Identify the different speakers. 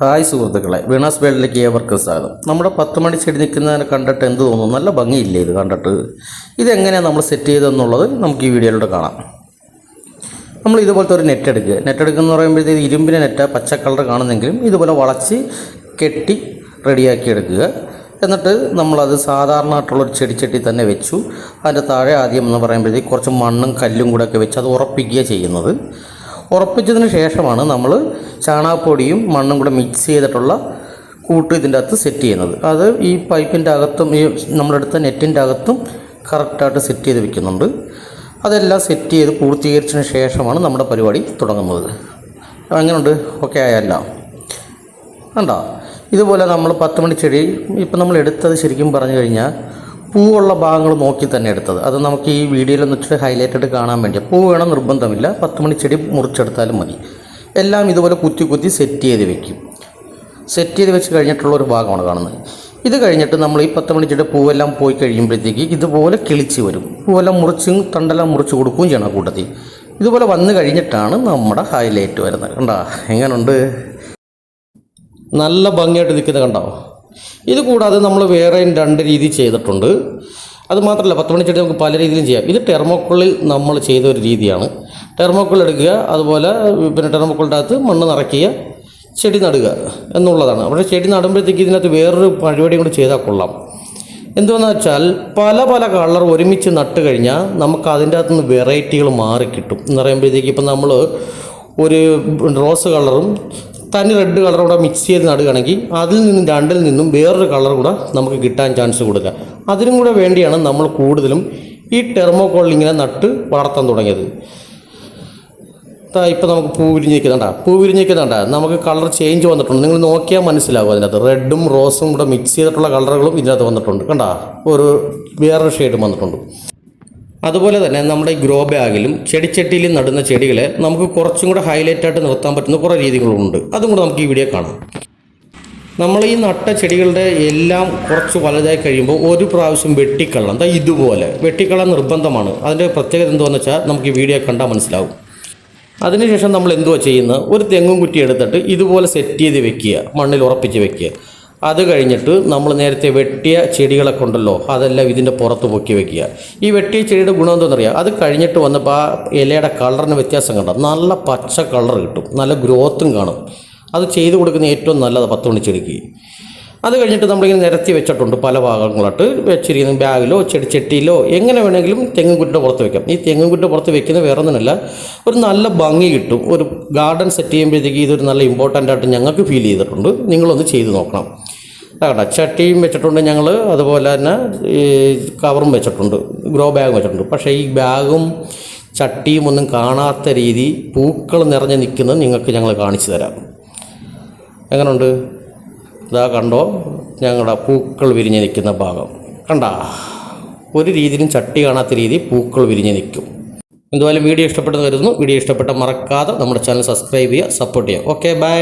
Speaker 1: Hi സുഹൃത്തുക്കളെ, വീണാസ് വേൾഡിലേക്ക് ഏവർക്കും സ്വാഗതം. നമ്മുടെ 10 മണി ചെടി നിൽക്കുന്നതിനെ കണ്ടിട്ട് എന്ത് തോന്നുന്നു? നല്ല ഭംഗിയില്ലേ ഇത് കണ്ടിട്ട്? ഇതെങ്ങനെയാണ് നമ്മൾ സെറ്റ് ചെയ്തതെന്നുള്ളത് നമുക്ക് ഈ വീഡിയോയിലൂടെ കാണാം. നമ്മൾ ഇതുപോലത്തെ ഒരു നെറ്റ് എടുക്കുക എന്ന് പറയുമ്പോഴത്തേക്ക് ഇരുമ്പിൻ്റെ നെറ്റ് പച്ച കളർ കാണുന്നെങ്കിലും ഇതുപോലെ വളച്ച് കെട്ടി റെഡിയാക്കി എടുക്കുക. എന്നിട്ട് നമ്മളത് സാധാരണയായിട്ടുള്ളൊരു ചെടിച്ചട്ടി തന്നെ വെച്ചു. അതിൻ്റെ താഴെ ആദ്യം എന്ന് പറയുമ്പോഴത്തേക്ക് കുറച്ച് മണ്ണും കല്ലും കൂടെ ഒക്കെ വെച്ച് അത് ഉറപ്പിക്കുക ചെയ്യുന്നത്. ഉറപ്പിച്ചതിന് ശേഷമാണ് നമ്മൾ ചാണകപ്പൊടിയും മണ്ണും കൂടെ മിക്സ് ചെയ്തിട്ടുള്ള കൂട്ട് ഇതിൻ്റെ അകത്ത് സെറ്റ് ചെയ്യുന്നത്. അത് ഈ പൈപ്പിൻ്റെ അകത്തും ഈ നമ്മളെടുത്ത നെറ്റിൻ്റെ അകത്തും കറക്റ്റായിട്ട് സെറ്റ് ചെയ്ത് വെക്കുന്നുണ്ട്. അതെല്ലാം സെറ്റ് ചെയ്ത് പൂർത്തീകരിച്ചതിന് ശേഷമാണ് നമ്മുടെ പരിപാടി തുടങ്ങുന്നത്. എങ്ങനെയുണ്ട്? ഓക്കെ ആയല്ല? കണ്ടോ? ഇതുപോലെ നമ്മൾ 10 മണി ചെടി ഇപ്പം നമ്മൾ എടുത്തത് ശരിക്കും പറഞ്ഞു കഴിഞ്ഞാൽ പൂവുള്ള ഭാഗങ്ങൾ നോക്കി തന്നെ എടുത്തത്. അത് നമുക്ക് ഈ വീഡിയോയിലൊന്ന് ഇച്ചിരി ഹൈലൈറ്റഡ് കാണാൻ വേണ്ടി. പൂ വേണം നിർബന്ധമില്ല, 10 മണി ചെടി മുറിച്ചെടുത്താലും മതി. എല്ലാം ഇതുപോലെ കുത്തി സെറ്റ് ചെയ്ത് വെക്കും. സെറ്റ് ചെയ്ത് വെച്ച് കഴിഞ്ഞിട്ടുള്ളൊരു ഭാഗമാണ് കാണുന്നത്. ഇത് കഴിഞ്ഞിട്ട് നമ്മൾ ഈ 10 മണി ചെടി പൂവെല്ലാം പോയി കഴിയുമ്പോഴത്തേക്ക് ഇതുപോലെ കിളിച്ച് വരും. പൂവെല്ലാം മുറിച്ചും തണ്ടെല്ലാം മുറിച്ച് കൊടുക്കുകയും ചെയ്യണം കൂട്ടത്തിൽ. ഇതുപോലെ വന്നു കഴിഞ്ഞിട്ടാണ് നമ്മുടെ ഹൈലൈറ്റ് വരുന്നത്. കണ്ടോ എങ്ങനെയുണ്ട്? നല്ല ഭംഗിയായിട്ട് നിൽക്കുന്നത് കണ്ടോ? ഇത് കൂടാതെ നമ്മൾ വേറെയും 2 രീതി ചെയ്തിട്ടുണ്ട്. അതുമാത്രമല്ല 10 മണി ചെടി നമുക്ക് പല രീതിയിലും ചെയ്യാം. ഇത് ടെർമോക്കോളിൽ നമ്മൾ ചെയ്ത ഒരു രീതിയാണ്. ടെർമോക്കോൾ എടുക്കുക, അതുപോലെ പിന്നെ ടെർമോക്കോളിൻ്റെ അകത്ത് മണ്ണ് നിറയ്ക്കുക, ചെടി നടുക എന്നുള്ളതാണ്. പക്ഷേ ചെടി നടുമ്പോഴത്തേക്ക് ഇതിനകത്ത് വേറൊരു പരിപാടിയും കൂടി ചെയ്താൽ കൊള്ളാം. എന്തുവെന്ന് വെച്ചാൽ പല കളർ ഒരുമിച്ച് നട്ട് കഴിഞ്ഞാൽ നമുക്ക് അതിൻ്റെ അകത്തുനിന്ന് വെറൈറ്റികൾ മാറിക്കിട്ടും എന്ന് പറയുമ്പോഴത്തേക്ക് ഇപ്പം നമ്മൾ ഒരു റോസ് കളറും തനി റെഡ് കളറും കൂടെ മിക്സ് ചെയ്ത് നടുകയാണെങ്കിൽ അതിൽ നിന്നും 2-ൽ നിന്നും വേറൊരു കളർ കൂടെ നമുക്ക് കിട്ടാൻ ചാൻസ് കൊടുക്കുക. അതിനും കൂടെ വേണ്ടിയാണ് നമ്മൾ കൂടുതലും ഈ ടെർമോക്കോളിൽ ഇങ്ങനെ നട്ട് വളർത്താൻ തുടങ്ങിയത്. ഇപ്പം നമുക്ക് പൂ വിരിഞ്ഞിരിക്കുന്നുണ്ട നമുക്ക് കളർ ചേഞ്ച് വന്നിട്ടുണ്ട്. നിങ്ങൾ നോക്കിയാൽ മനസ്സിലാവും. അതിനകത്ത് റെഡും റോസും കൂടെ മിക്സ് ചെയ്തിട്ടുള്ള കളറുകളും ഇതിനകത്ത് വന്നിട്ടുണ്ട്. കണ്ടാ ഒരു വേറൊരു ഷെയ്ഡും വന്നിട്ടുണ്ട്. അതുപോലെ തന്നെ നമ്മുടെ ഈ ഗ്രോ ബാഗിലും ചെടിച്ചട്ടിയിലും നടുന്ന ചെടികളെ നമുക്ക് കുറച്ചും കൂടെ ഹൈലൈറ്റായിട്ട് നിർത്താൻ പറ്റുന്ന കുറേ രീതികളുണ്ട്. അതും കൂടെ നമുക്ക് ഈ വീഡിയോ കാണാം. നമ്മൾ ഈ നട്ട ചെടികളുടെ എല്ലാം കുറച്ച് വലുതായി കഴിയുമ്പോൾ ഒരു പ്രാവശ്യം വെട്ടിക്കളണം. ഇതുപോലെ വെട്ടിക്കളാൻ നിർബന്ധമാണ്. അതിൻ്റെ പ്രത്യേകത എന്താണെന്ന് വെച്ചാൽ നമുക്ക് ഈ വീഡിയോ കണ്ടാൽ മനസ്സിലാവും. അതിനുശേഷം നമ്മൾ എന്തുവാ ചെയ്യുന്നത്? ഒരു തെങ്ങും കുറ്റി എടുത്തിട്ട് ഇതുപോലെ സെറ്റ് ചെയ്ത് വെക്കുക, മണ്ണിൽ ഉറപ്പിച്ച് വെക്കുക. അത് കഴിഞ്ഞിട്ട് നമ്മൾ നേരത്തെ വെട്ടിയ ചെടികളെ കൊണ്ടല്ലോ അതെല്ലാം ഇതിൻ്റെ പുറത്ത് പൊക്കി വെക്കുക. ഈ വെട്ടിയ ചെടിയുടെ ഗുണം എന്താണെന്നറിയാം? അത് കഴിഞ്ഞിട്ട് വന്നപ്പോൾ ആ ഇലയുടെ കളറിന് വ്യത്യാസം കണ്ടോ? നല്ല പച്ച കളർ കിട്ടും, നല്ല ഗ്രോത്തും കാണും. അത് ചെയ്ത് കൊടുക്കുന്ന ഏറ്റവും നല്ലത് 10 മണി ചെടിക്ക്. അത് കഴിഞ്ഞിട്ട് നമ്മളിങ്ങനെ നിരത്തി വെച്ചിട്ടുണ്ട് പല ഭാഗങ്ങളായിട്ട് വെച്ചിരിക്കുന്ന ബാഗിലോ ചെടിച്ചട്ടിയിലോ എങ്ങനെ വേണമെങ്കിലും തെങ്ങുംകുറ്റിയുടെ പുറത്ത് വെക്കാം. ഈ തെങ്ങുംകുറ്റിയുടെ പുറത്ത് വെക്കുന്നത് വേറെ ഒന്നുമല്ല, ഒരു നല്ല ഭംഗി കിട്ടും. ഒരു ഗാർഡൻ സെറ്റ് ചെയ്യുമ്പോഴത്തേക്ക് ഇതൊരു നല്ല ഇമ്പോർട്ടൻ്റ് ആയിട്ട് ഞങ്ങൾക്ക് ഫീൽ ചെയ്തിട്ടുണ്ട്. നിങ്ങളൊന്ന് ചെയ്ത് നോക്കണം. കേട്ടോ, ചട്ടിയും വെച്ചിട്ടുണ്ട് ഞങ്ങൾ, അതുപോലെ തന്നെ ഈ കവറും വെച്ചിട്ടുണ്ട്, ഗ്രോ ബാഗും വെച്ചിട്ടുണ്ട്. പക്ഷേ ഈ ബാഗും ചട്ടിയും ഒന്നും കാണാത്ത രീതി പൂക്കൾ നിറഞ്ഞ് നിൽക്കുന്നത് നിങ്ങൾക്ക് ഞങ്ങൾ കാണിച്ചു തരാം. എങ്ങനെയുണ്ട്? ഇതാ കണ്ടോ ഞങ്ങളുടെ പൂക്കൾ വിരിഞ്ഞ് നിൽക്കുന്ന ഭാഗം കണ്ടാ? ഒരു രീതിയിലും ചട്ടി കാണാത്ത രീതി പൂക്കൾ വിരിഞ്ഞ് നിൽക്കും. എന്തായാലും വീഡിയോ ഇഷ്ടപ്പെട്ടെന്ന് കരുതുന്നു. വീഡിയോ ഇഷ്ടപ്പെട്ട മറക്കാതെ നമ്മുടെ ചാനൽ സബ്സ്ക്രൈബ് ചെയ്യുക, സപ്പോർട്ട് ചെയ്യുക. Okay, by.